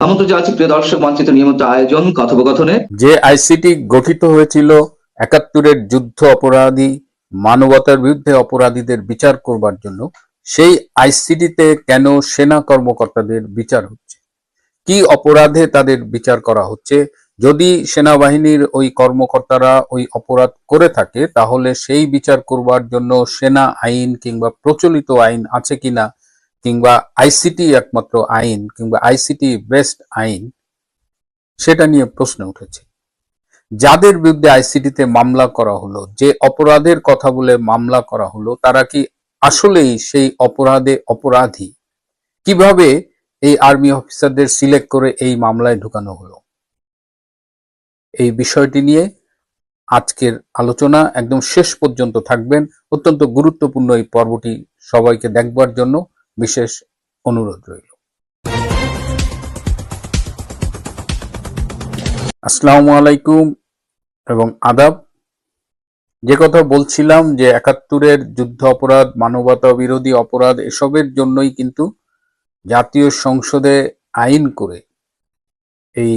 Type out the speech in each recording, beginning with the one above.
আমন্ত্রণ জানাচ্ছি প্রিয় দর্শক মানচিত্র নিয়মিত আয়োজন কথোপকথনে। যে আইসিটি গঠিত হয়েছিল ৭১-এর যুদ্ধ অপরাধী, মানবতার বিরুদ্ধে অপরাধীদের বিচার করবার জন্য, সেই আইসিটিতে কেন সেনা কর্মকর্তাদের বিচার হচ্ছে? কি অপরাধে তাদের বিচার করা হচ্ছে? যদি সেনাবাহিনীর ওই কর্মকর্তারা ওই অপরাধ করে থাকে, তাহলে সেই বিচার করবার জন্য সেনা আইন কিংবা প্রচলিত আইন আছে কিনা, কিংবা আইসিটি একমাত্র আইন কিংবা আইসিটি বেস্ট আইন, সেটা নিয়ে প্রশ্ন উঠেছে। যাদের বিরুদ্ধে আইসিটিতে মামলা করা হলো, যে অপরাধের কথা বলে মামলা করা হলো, তারা কি আসলেই সেই অপরাধে অপরাধী? কিভাবে এই আর্মি অফিসারদের সিলেক্ট করে এই মামলায় ঢুকানো হলো? এই বিষয়টি নিয়ে আজকের আলোচনা। একদম শেষ পর্যন্ত থাকবেন। অত্যন্ত গুরুত্বপূর্ণ এই পর্বটি সবাইকে দেখবার জন্য বিশেষ অনুরোধ রইল। আসসালামু আলাইকুম এবং আদাব। যে কথা বলছিলাম যে ৭১-এর যুদ্ধ অপরাধ, মানবতা বিরোধী অপরাধ, এসবের জন্যই কিন্তু জাতীয় সংসদে আইন করে এই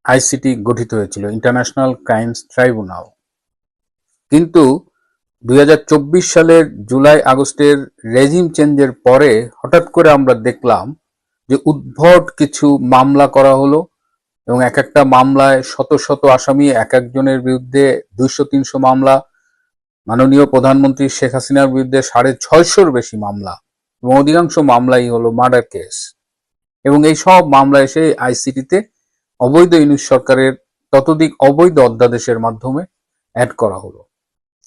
আইসিটি গঠিত হয়েছিল, ইন্টারন্যাশনাল ক্রাইমস ট্রাইব্যুনাল। কিন্তু ২০২৪ সালের জুলাই আগস্টের রেজিম চেঞ্জের পরে হঠাৎ করে আমরা দেখলাম যে উদ্ভট কিছু মামলা করা হলো, এবং এক একটা মামলায় শত শত আসামি, এক একজনের বিরুদ্ধে ২০০-৩০০ মামলা। মাননীয় প্রধানমন্ত্রী শেখ হাসিনার বিরুদ্ধে ৬৫০-র বেশি মামলা, এবং অধিকাংশ মামলাই হলো মার্ডার কেস। এবং এই সব মামলা এসে আইসিটিতে অবৈধ ইউনূস সরকারের ততোধিক অবৈধ অধ্যাদেশের মাধ্যমে অ্যাড করা হলো।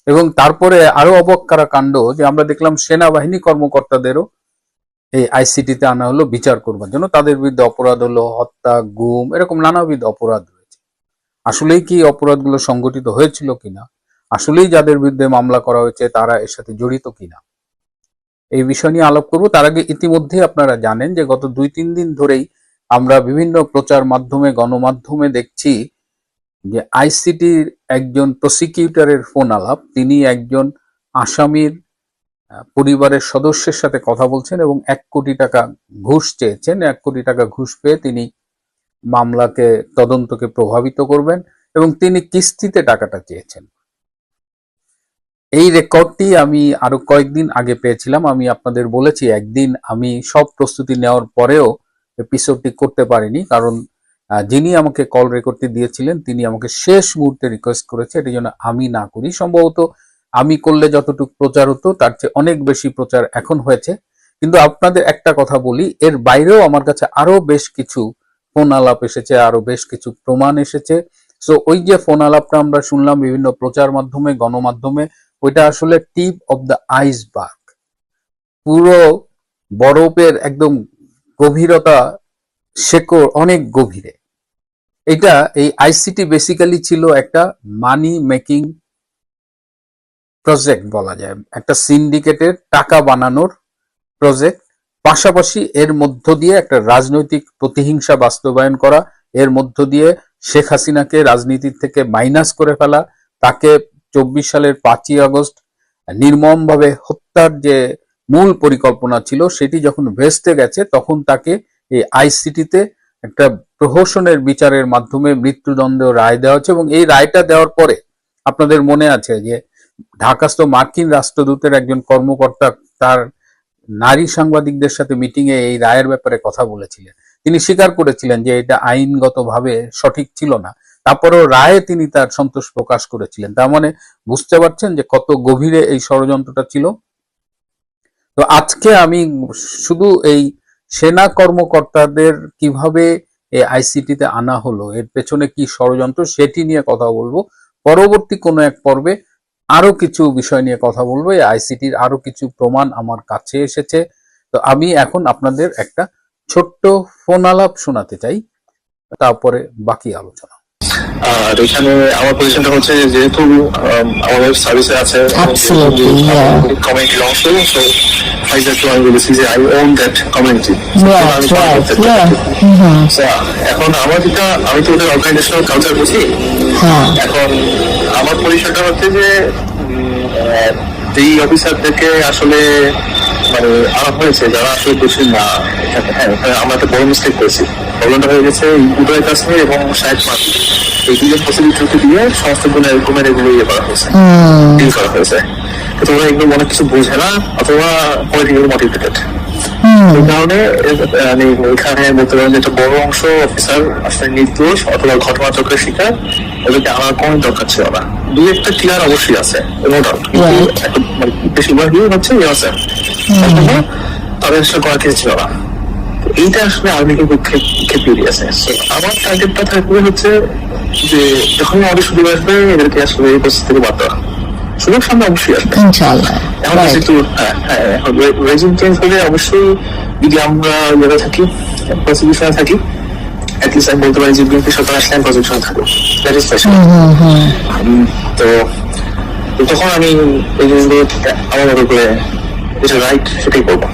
এবং তারপরে আরো অবাক করা কাণ্ড যে আমরা দেখলাম সেনাবাহিনী কর্মকর্তাদেরও এই আইসিটিতে আনা হলো বিচার করবার জন্য। তাদের বিরুদ্ধে অপরাধ হলো হত্যা, গুম, এরকম নানাবিধ অপরাধ রয়েছে। আসলেই কি অপরাধগুলো সংগঠিত হয়েছিল কিনা, আসলেই যাদের বিরুদ্ধে মামলা করা হয়েছে তারা এর সাথে জড়িত কিনা, এই বিষয় নিয়ে আলাপ করব। তার আগে ইতিমধ্যে আপনারা জানেন যে গত ২-৩ দিন ধরেই আমরা বিভিন্ন প্রচার মাধ্যমে, গণমাধ্যমে দেখছি যে আইসিটির একজন প্রসিকিউটরের ফোন আলাপ। তিনি একজন আসামির পরিবারের সদস্যের সাথে কথা বলছেন এবং ১ কোটি টাকা ঘুষ চেয়েছেন। ১ কোটি টাকা ঘুষ পেয়ে তিনি মামলাকে, তদন্তকে প্রভাবিত করবেন, এবং তিনি কিস্তিতে টাকাটা চেয়েছেন। এই রেকর্ডটি আমি আরো কয়েকদিন আগে পেয়েছিলাম। আমি আপনাদের বলেছি, একদিন আমি সব প্রস্তুতি নেওয়ার পরেও এপিসোডটি করতে পারিনি, কারণ যিনি আমাকে কল রেকর্ডটি দিয়েছিলেন তিনি আমাকে শেষ মুহূর্তে রিকোয়েস্ট করেছে এটি যেন আমি না করি। সম্ভবত আমি করলে যতটুকু প্রচার হতো তার চেয়ে অনেক বেশি প্রচার এখন হয়েছে। কিন্তু আপনাদের একটা কথা বলি, এর বাইরেও আমার কাছে আরো বেশ কিছু ফোন আলাপ এসেছে, আরো বেশ কিছু প্রমাণ এসেছে। সো ওই যে ফোন আলাপটা আমরা শুনলাম বিভিন্ন প্রচার মাধ্যমে, গণমাধ্যমে, ওইটা আসলে টিপ অফ দ্য আইসবার্গ। পুরো বরফের একদম গভীরতা, শেকড় অনেক গভীরে। এটা, এই আইসিটি বেসিক্যালি ছিল একটা মানি মেকিং প্রজেক্ট বলা যায়, একটা সিন্ডিকেটের টাকা বানানোর প্রজেক্ট। পাশাপাশি এর মধ্য দিয়ে একটা রাজনৈতিক প্রতিহিংসা বাস্তবায়ন করা, এর মধ্য দিয়ে শেখ হাসিনাকে রাজনীতি থেকে মাইনাস করে ফেলা, তাকে ২৪ সালের ৫ই আগস্ট নির্মমভাবে হত্যার যে মূল পরিকল্পনা ছিল সেটি যখন ভেস্তে গেছে, তখন তাকে এই আইসিটিতে একটা প্রহসনের বিচারের মাধ্যমে মৃত্যুদণ্ড রায় দেওয়া হচ্ছে। এবং এই রায়টা দেওয়ার পরে আপনাদের মনে আছে যে ঢাকাস্থ মার্কিন রাষ্ট্রদূতের একজন কর্মকর্তা তার নারী সাংবাদিকদের সাথে মিটিং এ এই রায়ের ব্যাপারে কথা বলেছিলেন। তিনি স্বীকার করেছিলেন যে এটা আইনগতভাবে সঠিক ছিল না, তারপরেও রায়ে তিনি তার সন্তোষ প্রকাশ করেছিলেন। তার মানে বুঝতে পারছেন যে কত গভীরে এই ষড়যন্ত্রটা ছিল। তো আজকে আমি শুধু এই সেনা কর্মকর্তাদের কিভাবে এই আইসিটিতে আনা হলো, এর পেছনে কি ষড়যন্ত্র, সেটি নিয়ে কথা বলবো। পরবর্তী কোনো এক পর্বে আরো কিছু বিষয় নিয়ে কথা বলবো। এই আইসিটির আরো কিছু প্রমাণ আমার কাছে এসেছে। তো আমি এখন আপনাদের একটা ছোট্ট ফোন আলাপ শোনাতে চাই, তারপরে বাকি আলোচনা। আর এখানে আমার পজিশনটা হচ্ছে যেহেতু আমাদের সার্ভিসে আছে কমিউনিটি লঞ্চ করি, so I just want to say I own that community. এখন আমার যেটা, আমি তো ওদের অর্গানাইজেশনাল কালচার বুঝি। এখন আমার পরিচয়টা হচ্ছে যে যেই অফিসারদেরকে আসলে মানে আনা হয়েছে, যারা আসলে বুঝি না, হ্যাঁ আমরা একটা বড় মিস্টেক করেছি। প্রবলেমটা হয়ে গেছে উদয়ের কাছে এবং শাহেদ মাটি, এই দুজন প্রসিকিউটরকে দিয়ে সমস্ত গুণের এগুলো ইয়ে করা হয়েছে, ডিল করা হয়েছে। তো ওরা এগুলো অনেক কিছু বোঝে না অথবা পলিটিক্যালি মোটিভেটেড। এই কারণে মানে এখানে বলতে পারেন যে একটা বড় অংশ অফিসার আসলে নির্দোষ অথবা ঘটনাচক্রের শিকার, ওদেরকে আনার কোনো দরকার ছিল না। দুই একটা ক্লিয়ার অবশ্যই আছে, নো ডাউট, কিন্তু বেশিরভাগই হচ্ছে ইয়াসার, তাদের আসলে করার কিছু ছিল না। এইটা আসলে আর্মিকে খেপিয়ে দিয়েছে। আমার টার্গেটটা থাকবে হচ্ছে যে যখনই আমাদের সুযোগ আসবে এদেরকে আসলে এই পরিস্থিতি থেকে বাদ দেওয়া। সুযোগ সামনে অবশ্যই আসবে ইনশাআল্লাহ। এখন যেহেতু রেজিম চেঞ্জ হলে অবশ্যই যদি আমরা ইয়েতে থাকি, প্রসিকিউশনে থাকি, অ্যাটলিস্ট আমি বলতে পারি যে বিএনপি সরকার আসলে আমি প্রসিকিউশনে থাকবো, দ্যাট ইজ স্পেশাল। তো তখন আমি এই জিনিসগুলো আমার মতো করে যেটা রাইট সেটাই করবো।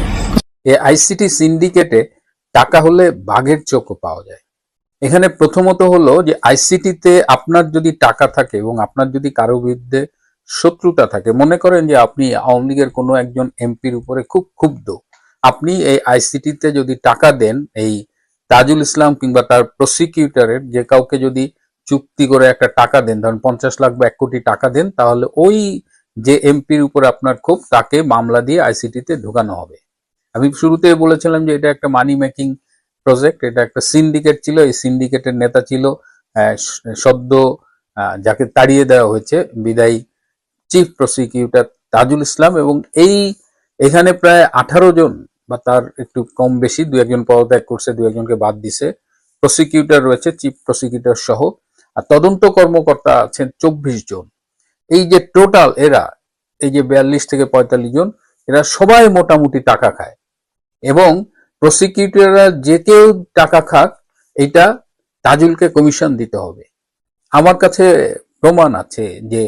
এই আইসিটি সিন্ডিকেটে টাকা হলে বাঘের চোখও পাওয়া যায়। এখানে প্রথমত হলো যে আইসিটিতে আপনার যদি টাকা থাকে এবং আপনার যদি কারো বিরুদ্ধে শত্রুতা থাকে, মনে করেন যে আপনি আওয়ামী লীগের কোনো একজন এমপির উপরে খুব ক্ষুব্ধ, আপনি এই আইসিটিতে যদি টাকা দেন, এই তাজুল ইসলাম কিংবা তার প্রসিকিউটরের যে কাউকে যদি চুক্তি করে একটা টাকা দেন, ধরেন 50 লাখ বা 1 কোটি টাকা দেন, তাহলে ওই যে এমপির উপরে আপনার ক্ষোভ তাকে মামলা দিয়ে আইসিটিতে ঢোকানো হবে। আমি শুরুতে বলেছিলাম যে এটা একটা মানি মেকিং প্রজেক্ট, এটা একটা সিন্ডিকেট ছিল। এই সিন্ডিকেটের নেতা ছিল সদ্য যাকে তাড়িয়ে দেওয়া হয়েছে বিদায়ী চিফ প্রসিকিউটর তাজুল ইসলাম, এবং এখানে প্রায় 18 জন বা তার একটু কম বেশি, 2-1 পদত্যাগ করছে, 2-1কে বাদ দিছে, প্রসিকিউটর রয়েছে চিফ প্রসিকিউটর সহ, আর তদন্ত কর্মকর্তা আছেন 24 জন। এই যে টোটাল এরা, এই যে 42 থেকে 45 জন, এরা সবাই মোটামুটি টাকা খায়, এবং প্রসিকিউটররা যে কেউ টাকা খাক এটা তাজুলকে কমিশন দিতে হবে। আমার কাছে প্রমাণ আছে যে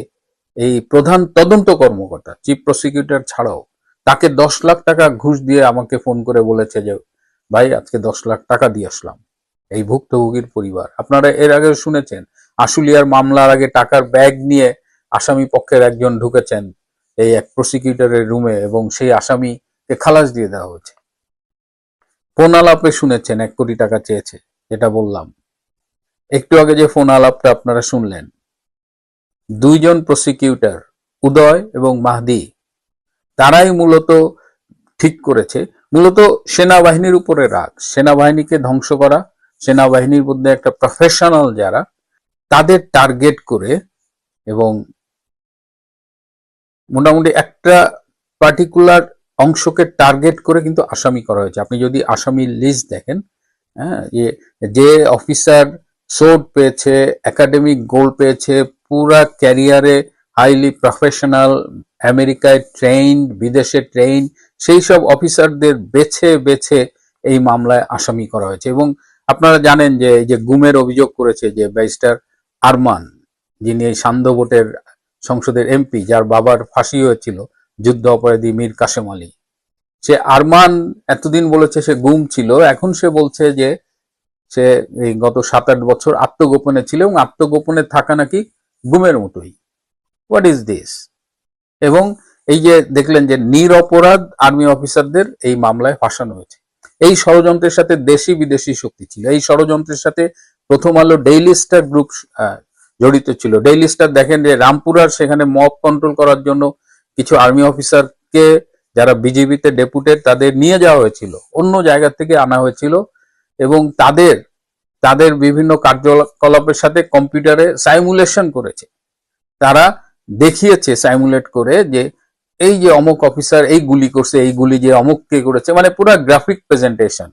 এই প্রধান তদন্ত কর্মকর্তা চিফ প্রসিকিউটর ছাড়াও তাকে 10 লাখ টাকা ঘুষ দিয়ে আমাকে ফোন করে বলেছে যে ভাই আজকে 10 লাখ টাকা দিয়ে আসলাম। এই ভুক্তভোগীর পরিবার, আপনারা এর আগে শুনেছেন আশুলিয়ার মামলার আগে টাকার ব্যাগ নিয়ে আসামি পক্ষের একজন ঢুকেছেন এই এক প্রসিকিউটরের রুমে, এবং সেই আসামিকে খালাস দিয়ে দেওয়া হয়েছে। ফোন আলাপে শুনেছেন 1 কোটি টাকা চেয়েছে, যেটা বললাম একটু আগে, যে ফোন আলাপটা আপনারা শুনলেন, 2 জন প্রসিকিউটর উদয় এবং মাহদি, তারাই মূলত ঠিক করেছে। মূলত সেনাবাহিনীর উপরে রাগ, সেনাবাহিনীকে ধ্বংস করা, সেনাবাহিনীর মধ্যে একটা প্রফেশনাল যারা, তাদের টার্গেট করে, এবং মোটামুটি একটা পার্টিকুলার অংশকে টার্গেট করে কিন্তু আসামি করা হয়েছে। আপনি যদি আসামির লিস্ট দেখেন, হ্যাঁ, যে অফিসার সোর্ড পেয়েছে, একাডেমিক গোল্ড পেয়েছে, পুরা ক্যারিয়ারে হাইলি প্রফেশনাল, আমেরিকায় ট্রেইন, বিদেশে ট্রেইন, সেই সব অফিসারদের বেছে বেছে এই মামলায় আসামি করা হয়েছে। এবং আপনারা জানেন যে এই যে গুমের অভিযোগ করেছে যে ব্যারিস্টার আরমান, যিনি এই সান্ধ্য ভোটের সংসদের এমপি, যার বাবার ফাঁসি হয়েছিল যুদ্ধ অপরাধী মীর কাসেম আলী, সে আরমান এতদিন বলেছে সে গুম ছিল, এখন সে বলছে যে সে এই গত 7-8 বছর আত্মগোপনে ছিল, এবং আত্মগোপনে থাকা নাকি গুমের মতোই। What is this? এবং এই যে দেখলেন যে নিরপরাধ আর্মি অফিসারদের এই মামলায় ফাঁসানো হয়েছে। এই ষড়যন্ত্রের সাথে দেশি বিদেশি শক্তি ছিল। এই ষড়যন্ত্রের সাথে প্রথম আলো ডেইলি স্টার গ্রুপ জড়িত ছিল। ডেইলি স্টার দেখেন যে রামপুরার সেখানে মব কন্ট্রোল করার জন্য কিছু আর্মি অফিসারকে, যারা বিজেপিতে ডেপুটেড, তাদের নিয়ে যাওয়া হয়েছিল, অন্য জায়গা থেকে আনা হয়েছিল, এবং তাদের বিভিন্ন কার্যকলাপের সাথে কম্পিউটারে সাইমুলেশন করেছে। তারা দেখিয়েছে সাইমুলেট করে যে এই যে অমুক অফিসার এই গুলি করছে, এই গুলি যে অমুককে করেছে, মানে পুরো গ্রাফিক প্রেজেন্টেশন।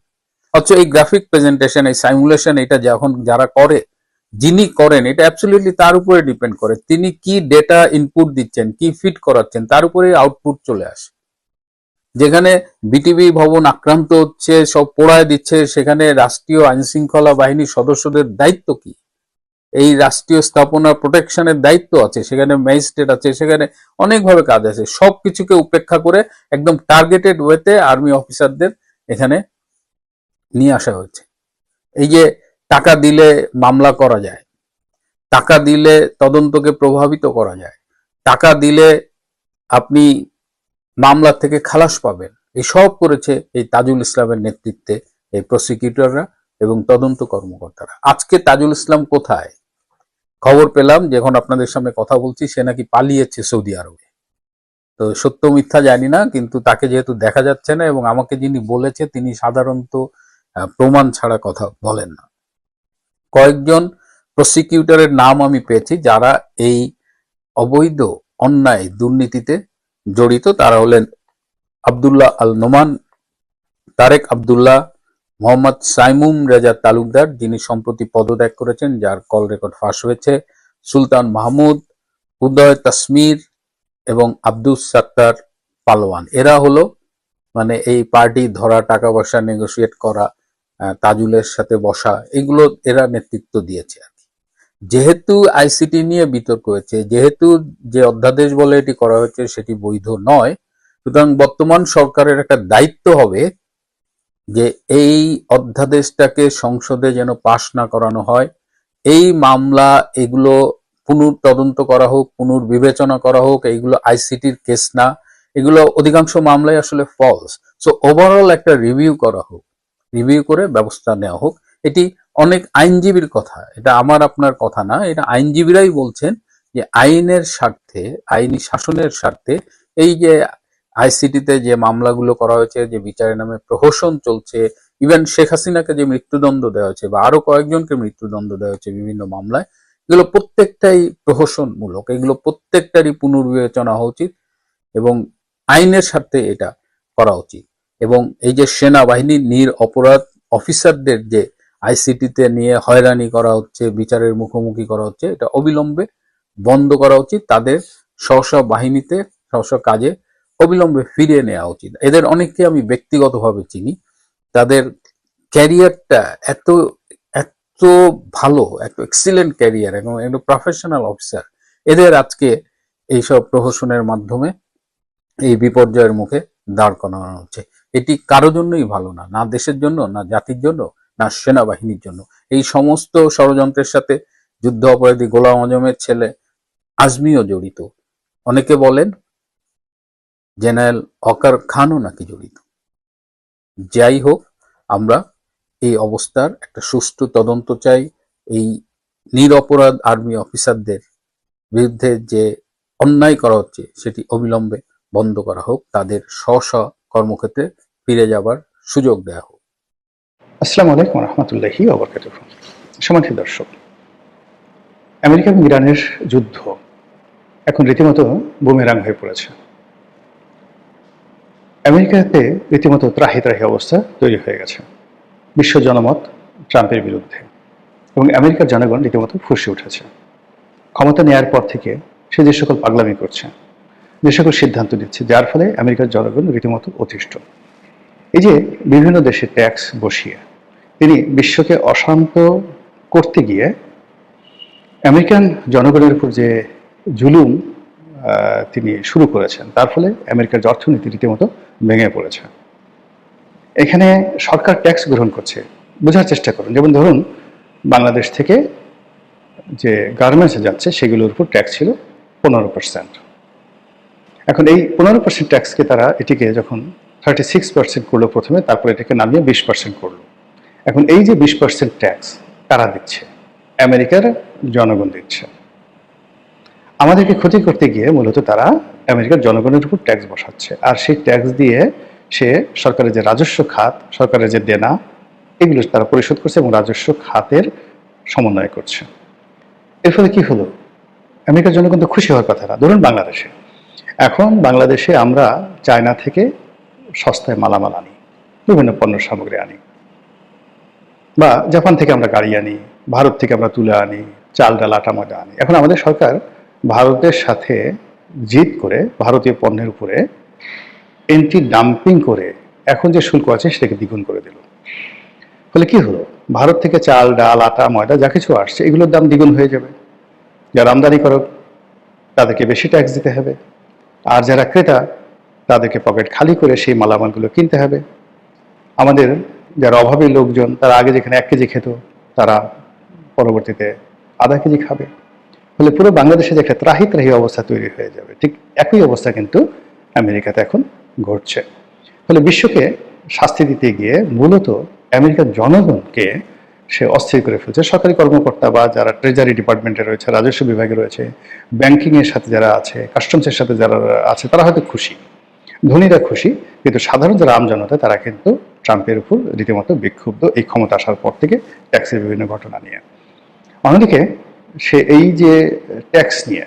অথচ এই গ্রাফিক প্রেজেন্টেশন, এই সাইমুলেশন, এটা যখন যারা করে, যিনি করেন, এটা অ্যাবসলিউটলি তার উপরে ডিপেন্ড করে তিনি কি ডেটা ইনপুট দিচ্ছেন, কি ফিট করাচ্ছেন, তার উপরে আউটপুট চলে আসে। যেখানে বিটিভি ভবন আক্রান্ত হচ্ছে, সব পোড়ায় দিচ্ছে, সেখানে রাষ্ট্রীয় আইন শৃঙ্খলা বাহিনীর সদস্যদের দায়িত্ব কি? এই রাষ্ট্রীয় স্থাপনা প্রোটেকশনের দায়িত্ব আছে, সেখানে ম্যাজিস্ট্রেট আছে, সেখানে অনেকভাবে কাজ আছে। সবকিছুকে উপেক্ষা করে একদম টার্গেটেড ওয়েতে আর্মি অফিসারদের এখানে নিয়ে আসা হয়েছে। এই যে টাকা দিলে মামলা করা যায়, টাকা দিলে তদন্তকে প্রভাবিত করা যায়, টাকা দিলে আপনি মামলা থেকে খালাস পাবেন, এই সব করেছে এই তাজুল ইসলামের নেতৃত্বে এই প্রসিকিউটররা এবং তদন্ত কর্মকর্তারা। আজকে তাজুল ইসলাম কোথায়? খবর পেলাম যখন আপনাদের সামনে কথা বলছি সে নাকি পালিয়েছে সৌদি আরবে। তো সত্য মিথ্যা জানি না, কিন্তু তাকে যেহেতু দেখা যাচ্ছে না এবং আমাকে যিনি বলেছে তিনি সাধারণত প্রমাণ ছাড়া কথা বলেন না। কয়েকজন প্রসিকিউটরের নাম আমি পেয়েছি যারা এই অবৈধ অন্যায় দুর্নীতিতে জড়িত। তারা হলেন আব্দুল্লাহ আল নোমান, তারেক আব্দুল্লাহ, মোহাম্মদ সাইমুম রেজা তালুকদার যিনি সম্প্রতি পদত্যাগ করেছেন, যার কল রেকর্ড ফাঁস হয়েছে, সুলতান মাহমুদ, উদয় তাসমির এবং আব্দুস সাত্তার পালোয়ান। এরা হলো মানে এই পার্টি ধরা, টাকা পয়সা নেগোশিয়েট করা, তাজুলের সাথে বসা, এগুলো এরা নেতৃত্ব দিয়েছে আর কি। যেহেতু আইসিটি নিয়ে বিতর্ক হয়েছে, যেহেতু যে অধ্যাদেশ বলে এটি করা হয়েছে সেটি বৈধ নয়, সুতরাং বর্তমান সরকারের একটা দায়িত্ব হবে যে এই অধ্যাদেশটাকে সংসদে যেন পাশ না করানো হয়। এই মামলা এগুলো পুনর্তদন্ত করা হোক, পুনর্বিবেচনা করা হোক। এইগুলো আইসিটির কেস না, এগুলো অধিকাংশ মামলাই আসলে ফলস। সো ওভারঅল একটা রিভিউ করা হোক, রিভিউ করে ব্যবস্থা নেওয়া হোক। এটি অনেক আইনজীবীর কথা, এটা আমার আপনার কথা না, এটা আইনজীবীরাই বলছেন যে আইনের স্বার্থে, আইনি শাসনের স্বার্থে এই যে আইসিটিতে যে মামলাগুলো করা হয়েছে, যে বিচারের নামে প্রহসন চলছে, ইভেন শেখ হাসিনাকে যে মৃত্যুদণ্ড দেওয়া হয়েছে বা আরো কয়েকজনকে মৃত্যুদণ্ড দেওয়া হয়েছে বিভিন্ন মামলায়, এগুলো প্রত্যেকটাই প্রহসনমূলক। এগুলো প্রত্যেকটারই পুনর্বিবেচনা হওয়া উচিত এবং আইনের স্বার্থে এটা করা উচিত। এবং এই যে সেনাবাহিনীর নিরপরাধ অফিসারদের যে আইসিটিতে নিয়ে হয়রানি করা হচ্ছে, বিচারের মুখোমুখি করা হচ্ছে, এটা অবিলম্বে বন্ধ করা উচিত। তাদের স্ব স্ব বাহিনীতে, স্ব স্ব কাজে অবিলম্বে ফিরিয়ে নেওয়া উচিত। এদের অনেককে আমি ব্যক্তিগতভাবে চিনি, তাদের ক্যারিয়ারটা এত এত ভালো, এত এক্সিলেন্ট ক্যারিয়ার এবং একটু প্রফেশনাল অফিসার, এদের আজকে এইসব প্রহসনের মাধ্যমে এই বিপর্যয়ের মুখে দাঁড় করানো হচ্ছে। এটি কারো জন্যই ভালো না, না দেশের জন্য, না জাতির জন্য, না সেনাবাহিনীর জন্য। এই সমস্ত ষড়যন্ত্রের সাথে যুদ্ধ অপরাধী গোলাম আজমের ছেলে আজমিও জড়িত। অনেকে বলেন জেনারেল ওয়াকার খানও নাকি জড়িত। যাই হোক, আমরা এই অবস্থার একটা সুষ্ঠু তদন্ত চাই। এই নিরপরাধ আর্মি অফিসারদের বিরুদ্ধে যে অন্যায় করা হচ্ছে সেটি অবিলম্বে বন্ধ করা হোক, তাদের স্ব স্ব কর্মক্ষেত্রে ফিরে যাবার সুযোগ দেওয়া হোক। আসসালামু আলাইকুম রহমতুল্লাহি ওয়া বারাকাতুহু। সম্মানিত দর্শক, আমেরিকা এবং ইরানের যুদ্ধ এখন রীতিমতো বুমেরাং হয়ে পড়েছে। আমেরিকাতে রীতিমতো ত্রাহি ত্রাহি অবস্থা তৈরি হয়ে গেছে। বিশ্ব জনমত ট্রাম্পের বিরুদ্ধে এবং আমেরিকার জনগণ রীতিমতো ফুঁসে উঠেছে। ক্ষমতা নেয়ার পর থেকে সে যে সকল পাগলামি করছে, যে সকল সিদ্ধান্ত নিচ্ছে, যার ফলে আমেরিকার জনগণ রীতিমতো অতিষ্ঠ। এই যে বিভিন্ন দেশে ট্যাক্স বসিয়ে তিনি বিশ্বকে অশান্ত করতে গিয়ে আমেরিকান জনগণের উপর যে জুলুম তিনি শুরু করেছেন, তার ফলে আমেরিকার অর্থনীতি রীতিমতো ভেঙে পড়েছে। এখানে সরকার ট্যাক্স গ্রহণ করছে, বোঝার চেষ্টা করুন। যেমন ধরুন, বাংলাদেশ থেকে যে গার্মেন্টসে যাচ্ছে সেগুলোর উপর ট্যাক্স ছিল 15%। এখন এই 15% ট্যাক্সকে তারা এটিকে যখন 36% করলো প্রথমে, তারপর এটাকে নামিয়ে 20% করলো। এখন এই যে 20% ট্যাক্স কারা দিচ্ছে? আমেরিকার জনগণ দিচ্ছে। আমাদেরকে ক্ষতি করতে গিয়ে মূলত তারা আমেরিকার জনগণের উপর ট্যাক্স বসাচ্ছে, আর সেই ট্যাক্স দিয়ে সে সরকারের যে রাজস্ব খাত, সরকারের যে দেনা, এগুলো তারা পরিশোধ করছে এবং রাজস্ব খাতের সমন্বয় করছে। এর ফলে কি হলো? আমেরিকার জনগণ তো খুশি হওয়ার কথা না। ধরুন বাংলাদেশে, এখন বাংলাদেশে আমরা চায়না থেকে সস্তায় মালামাল আনি, বিভিন্ন পণ্য সামগ্রী আনি, বা জাপান থেকে আমরা গাড়ি আনি, ভারত থেকে আমরা তুলে আনি, চাল ডাল আটা ময়দা আনি। এখন আমাদের সরকার ভারতের সাথে জিদ করে ভারতীয় পণ্যের উপরে এন্টি ডাম্পিং করে এখন যে শুল্ক আছে সেটাকে দ্বিগুণ করে দিল। ফলে কি হলো? ভারত থেকে চাল ডাল আটা ময়দা যা কিছু আসছে এগুলোর দাম দ্বিগুণ হয়ে যাবে। যারা আমদানিকারক তাদেরকে বেশি ট্যাক্স দিতে হবে, আর যারা ক্রেতা তাদেরকে পকেট খালি করে সেই মালামালগুলো কিনতে হবে। আমাদের যারা অভাবী লোকজন, তারা আগে যেখানে 1 কেজি খেত তারা পরবর্তীতে আধা কেজি খাবে। ফলে পুরো বাংলাদেশে যে একটা ত্রাহি ত্রাহি অবস্থা তৈরি হয়ে যাবে। ঠিক একই অবস্থা কিন্তু আমেরিকাতে এখন ঘটছে। ফলে বিশ্বকে শাস্তি দিতে গিয়ে মূলত আমেরিকার জনগণকে সে অস্থির করে ফেলছে। সরকারি কর্মকর্তা বা যারা ট্রেজারি ডিপার্টমেন্টে রয়েছে, রাজস্ব বিভাগে রয়েছে, ব্যাংকিংয়ের সাথে যারা আছে, কাস্টমসের সাথে যারা আছে, তারা হয়তো খুশি, ধনীরা খুশি, কিন্তু সাধারণ যারা আমজনতা তারা কিন্তু ট্রাম্পের উপর রীতিমতো বিক্ষুব্ধ এই ক্ষমতা আসার পর থেকে ট্যাক্সের বিভিন্ন ঘটনা নিয়ে। অন্যদিকে সে এই যে ট্যাক্স নিয়ে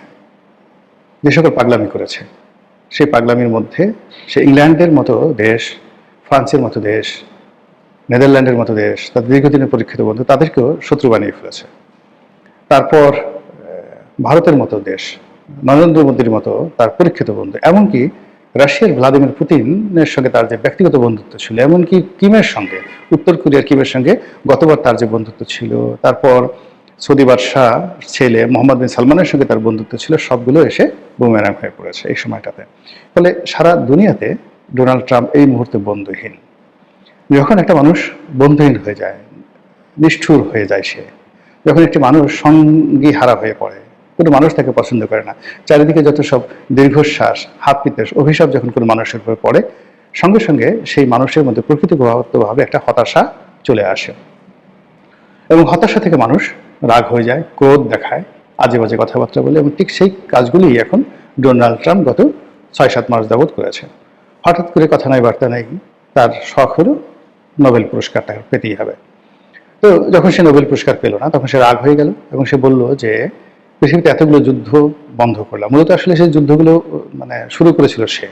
যে সকল পাগলামি করেছে, সেই পাগলামির মধ্যে সে ইংল্যান্ডের মতো দেশ, ফ্রান্সের মতো দেশ, নেদারল্যান্ডের মতো দেশ, তাদের দীর্ঘদিনের পরীক্ষিত বন্ধু, তাদেরকেও শত্রু বানিয়ে ফেলেছে। তারপর ভারতের মতো দেশ, নরেন্দ্র মোদীর মতো তার পরীক্ষিত বন্ধু, এমনকি রাশিয়ার ভ্লাদিমির পুতিনের সঙ্গে তার যে ব্যক্তিগত বন্ধুত্ব ছিল, এমনকি কিমের সঙ্গে, উত্তর কোরিয়ার কিমের সঙ্গে গতবার তার যে বন্ধুত্ব ছিল, তারপর সৌদি বাদশাহ ছেলে মোহাম্মদ বিন সালমানের সঙ্গে তার বন্ধুত্ব ছিল, সবগুলো এসে বুমেরাং হয়ে পড়েছে এই সময়টাতে। ফলে সারা দুনিয়াতে ডোনাল্ড ট্রাম্প এই মুহূর্তে বন্ধুহীন। যখন একটা মানুষ বন্ধুহীন হয়ে যায়, নিষ্ঠুর হয়ে যায়, সে যখন একটি মানুষ সঙ্গী হারা হয়ে পড়ে, কোনো মানুষ তাকে পছন্দ করে না, চারিদিকে যত সব দীর্ঘশ্বাস, হাত পিতেশ, অভিশাপ যখন কোনো মানুষের উপর পড়ে, সঙ্গে সঙ্গে সেই মানুষের মধ্যে প্রকৃতিগতভাবে একটা হতাশা চলে আসে, এবং হতাশা থেকে মানুষ রাগ হয়ে যায়, ক্রোধ দেখায়, আজে বাজে কথাবার্তা বলে, এবং ঠিক সেই কাজগুলি এখন ডোনাল্ড ট্রাম্প গত 6-7 মাস যাবৎ করেছে। হঠাৎ করে কথা নাই বার্তা নাই, তার শখ হলো নোবেল পুরস্কারটা পেতেই হবে। তো যখন সে নোবেল পুরস্কার পেল না, তখন সে রাগ হয়ে গেল এবং সে বলল যে পৃথিবীতে এতগুলো যুদ্ধ বন্ধ করলাম। মূলত আসলে সেই যুদ্ধগুলো শুরু করেছিল সে,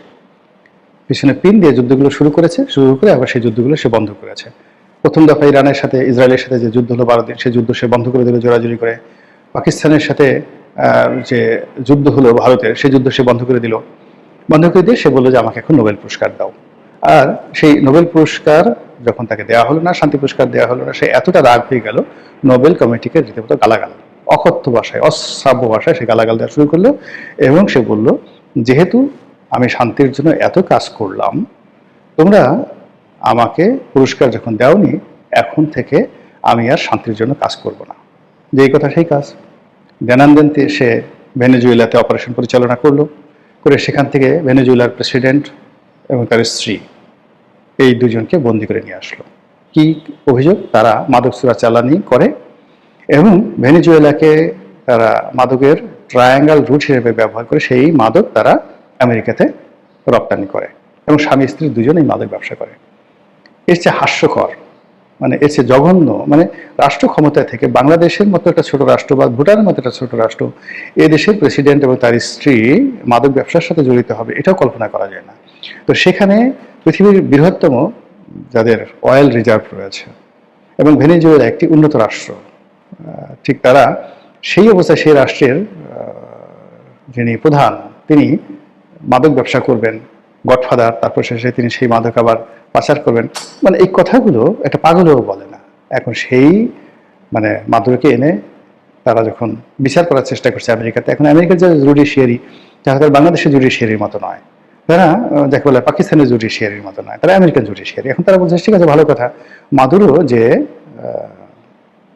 পিছনে পিন দিয়ে যুদ্ধগুলো শুরু করে আবার সেই যুদ্ধগুলো সে বন্ধ করেছে। প্রথম দফা ইরানের সাথে ইসরায়েলের সাথে যে যুদ্ধ হলো 12 দিন, সেই যুদ্ধ সে বন্ধ করে দিল জোরাজুরি করে। পাকিস্তানের সাথে যে যুদ্ধ হলো ভারতের, সেই যুদ্ধ সে বন্ধ করে দিল। বন্ধ করে দিয়ে সে বললো যে আমাকে এখন নোবেল পুরস্কার দাও। আর সেই নোবেল পুরস্কার যখন তাকে দেওয়া হলো না, শান্তি পুরস্কার দেওয়া হলো না, সে এতটা রাগ হয়ে গেল, নোবেল কমিটিকে রীতিমতো গালাগাল, অকথ্য ভাষায়, অশ্রাব্য ভাষায় সে গালাগাল দেওয়া শুরু করলো। এবং সে বলল, যেহেতু আমি শান্তির জন্য এত কাজ করলাম, তোমরা আমাকে পুরস্কার যখন দেওনি, এখন থেকে আমি আর শান্তির জন্য কাজ করব না। যেই কথা সেই কাজ। দেনান্দেনতে সে ভেনেজুয়েলাতে অপারেশন পরিচালনা করলো, করে সেখান থেকে ভেনেজুয়েলার প্রেসিডেন্ট এবং তার স্ত্রী এই দুজনকে বন্দি করে নিয়ে আসলো। কি অভিযোগ? তারা মাদক চোরাচালানি করে এবং ভেনেজুয়েলাকে তারা মাদকের ট্রায়াঙ্গেল রুট হিসেবে ব্যবহার করে সেই মাদক তারা আমেরিকাতে রপ্তানি করে, এবং স্বামী স্ত্রী দুজনেই মাদক ব্যবসা করে। এর চেয়ে হাস্যকর, এর চেয়ে জঘন্য, রাষ্ট্র ক্ষমতায় থেকে বাংলাদেশের মতো একটা ছোট রাষ্ট্র বা ভুটানের মতো একটা ছোট রাষ্ট্র, এ দেশের প্রেসিডেন্ট এবং তার স্ত্রী মাদক ব্যবসার সাথে জড়িত হবে, এটাও কল্পনা করা যায় না। তো সেখানে পৃথিবীর বৃহত্তম যাদের অয়েল রিজার্ভ রয়েছে, এবং ভেনেজুয়েলা একটি উন্নত রাষ্ট্র, ঠিক তারা সেই অবস্থায় সেই রাষ্ট্রের যিনি প্রধান, তিনি মাদক ব্যবসা করবেন, গডফাদার, তারপর শেষে তিনি সেই মাদক আবার পাচার করবেন। এই কথাগুলো একটা পাগলেও বলে না। এখন সেই মাদককে এনে তারা যখন বিচার করার চেষ্টা করছে আমেরিকাতে, এখন আমেরিকার যে জুডিশিয়ারি, তারা তার বাংলাদেশের জুডিশিয়ারির মতো নয়, তারা যাকে বলে পাকিস্তানের জুডিশিয়ারির মতো নয়, তারা আমেরিকান জুডিশিয়ারি। এখন তারা বলছে ঠিক আছে, ভালো কথা, মাদুরো যে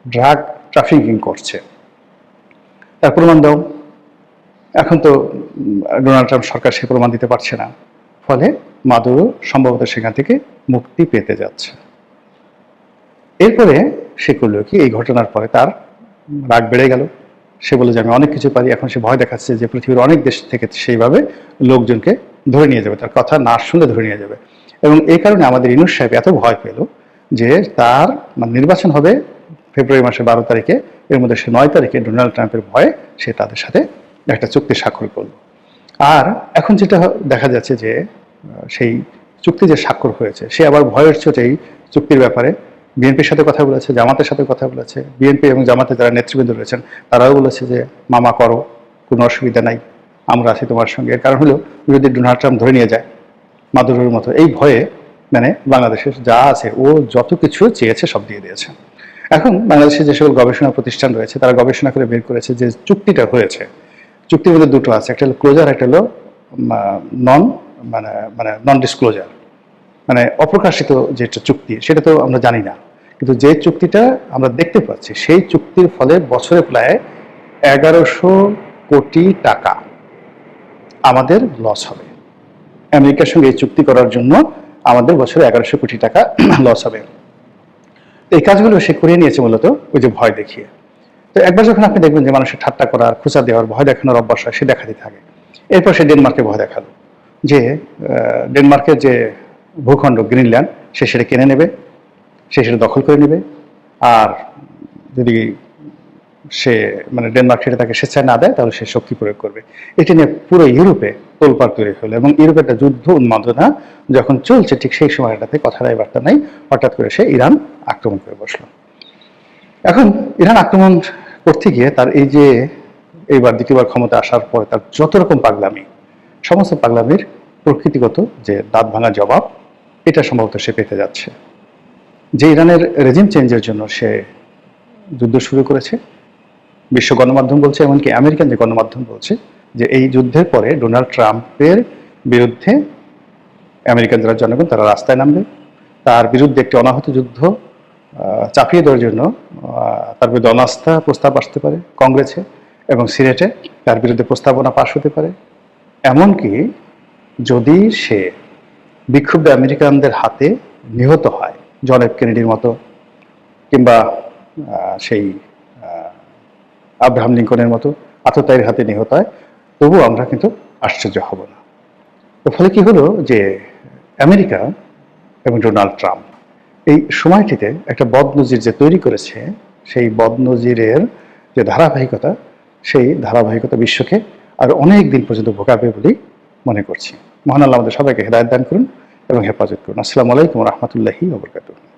ড্রাগ ট্রাফিকিং করছে তার প্রমাণ দাও। এখন তো ডোনাল্ড ট্রাম্প সরকার সে প্রমাণ দিতে পারছে না, ফলে মাদুরো সম্ভবত সেখান থেকে মুক্তি পেতে যাচ্ছে। এরপরে সে করলো কি, এই ঘটনার পরে তার রাগ বেড়ে গেল। সে বলে যে আমি অনেক কিছু পারি। এখন সে ভয় দেখাচ্ছে যে পৃথিবীর অনেক দেশ থেকে সেইভাবে লোকজনকে ধরে নিয়ে যাবে, তার কথা না শুনলে ধরে নিয়ে যাবে। এবং এই কারণে আমাদের ইউনূস সাহেব এত ভয় পেল যে তার নির্বাচন হবে ফেব্রুয়ারি মাসের 12 তারিখে, এর মধ্যে সে 9 তারিখে ডোনাল্ড ট্রাম্পের ভয়ে সে তাদের সাথে একটা চুক্তি স্বাক্ষর করলো। আর এখন যেটা দেখা যাচ্ছে যে সেই চুক্তি যে স্বাক্ষর হয়েছে, সে আবার ভয়ের চোটেই চুক্তির ব্যাপারে বিএনপির সাথে কথা বলেছে, জামাতের সাথে কথা বলেছে। বিএনপি এবং জামাতে যারা নেতৃবৃন্দ রয়েছেন তারাও বলেছে যে মামা করো, কোনো অসুবিধা নাই, আমরা আছি তোমার সঙ্গে। এর কারণ হলো যদি ডোনাল্ড ট্রাম্প ধরে নিয়ে যায় মাদুরোর মতো, এই ভয়ে বাংলাদেশের যা আছে, ও যত কিছু চেয়েছে সব দিয়ে দিয়েছে। এখন বাংলাদেশে যে সকল গবেষণা প্রতিষ্ঠান রয়েছে, তারা গবেষণা করে বের করেছে যে চুক্তিটা হয়েছে, চুক্তির মধ্যে দুটো আছে, একটা হলো ক্লোজার, একটা হলো নন ডিসক্লোজার, অপ্রকাশিত যেটা চুক্তি, সেটা তো আমরা জানি না। কিন্তু যে চুক্তিটা আমরা দেখতে পাচ্ছি, সেই চুক্তির ফলে বছরে প্রায় 1100 কোটি টাকা আমাদের লস হবে। আমেরিকার সঙ্গে এই চুক্তি করার জন্য আমাদের বছরে 1100 কোটি টাকা লস হবে। এই কাজগুলো সে করিয়ে নিয়েছে মূলত ওই যে ভয় দেখিয়ে। তো একবার যখন আপনি দেখবেন যে মানুষের ঠাট্টা করার, খোঁচা দেওয়ার, ভয় দেখানোর অভ্যাস হয়, সে দেখাতে থাকে। এরপর সে ডেনমার্কে ভয় দেখালো যে ডেনমার্কের যে ভূখণ্ড গ্রিনল্যান্ড সে সেটা কিনে নেবে, সে সেটা দখল করে নেবে, আর যদি সে মানে ডেনমার্ক সেটা তাকে স্বেচ্ছায় না দেয় তাহলে সে শক্তি প্রয়োগ করবে। এটা নিয়ে পুরো ইউরোপে তোলপাড় তৈরি হলো এবং ইউরোপের একটা যুদ্ধ উন্মাদনা যখন চলছে ঠিক সেই সময়টাতে কথা নাই বার্তা নাই হঠাৎ করে সে ইরান আক্রমণ করে বসলো। এখন ইরান আক্রমণ করতে গিয়ে তার এই যে এইবার দ্বিতীয়বার ক্ষমতা আসার পরে তার যত রকম পাগলামি, সমস্ত পাগলামির প্রকৃতিগত যে দাঁত ভাঙা জবাব এটা সম্ভবত সে পেতে যাচ্ছে। যে ইরানের রেজিম চেঞ্জের জন্য সে যুদ্ধ শুরু করেছে, বিশ্ব গণমাধ্যম বলছে, এমনকি আমেরিকান যে গণমাধ্যম বলছে যে এই যুদ্ধের পরে ডোনাল্ড ট্রাম্পের বিরুদ্ধে আমেরিকান যারা জনগণ তারা রাস্তায় নামবে, তার বিরুদ্ধে একটি অনাহত যুদ্ধ চাপিয়ে দেওয়ার জন্য তার বিরুদ্ধে অনাস্থা প্রস্তাব আসতে পারে কংগ্রেসে এবং সিনেটে, তার বিরুদ্ধে প্রস্তাবনা পাশ হতে পারে। এমনকি যদি সে বিক্ষুব্ধ আমেরিকানদের হাতে নিহত হয়, জন এফ কেনেডির মতো, কিংবা সেই আব্রাহাম লিঙ্কনের মতো আততায়ীর হাতে নিহত হয়, তবুও আমরা কিন্তু আশ্চর্য হব না। তো ফলে কি হলো যে আমেরিকা এবং ডোনাল্ড ট্রাম্প এই সময়টিতে একটা বদনজির যে তৈরি করেছে, সেই বদনজিরের যে ধারাবাহিকতা, সেই ধারাবাহিকতা বিশ্বকে আর অনেক দিন পর্যন্ত ভোগাবে বলেই মনে করছি। মহান আল্লাহ আমাদের সবাইকে হেদায়েত দান করুন এবং হেফাজত করুন। আসসালামু আলাইকুম ওয়া রাহমাতুল্লাহি ওয়া বারাকাতুহু।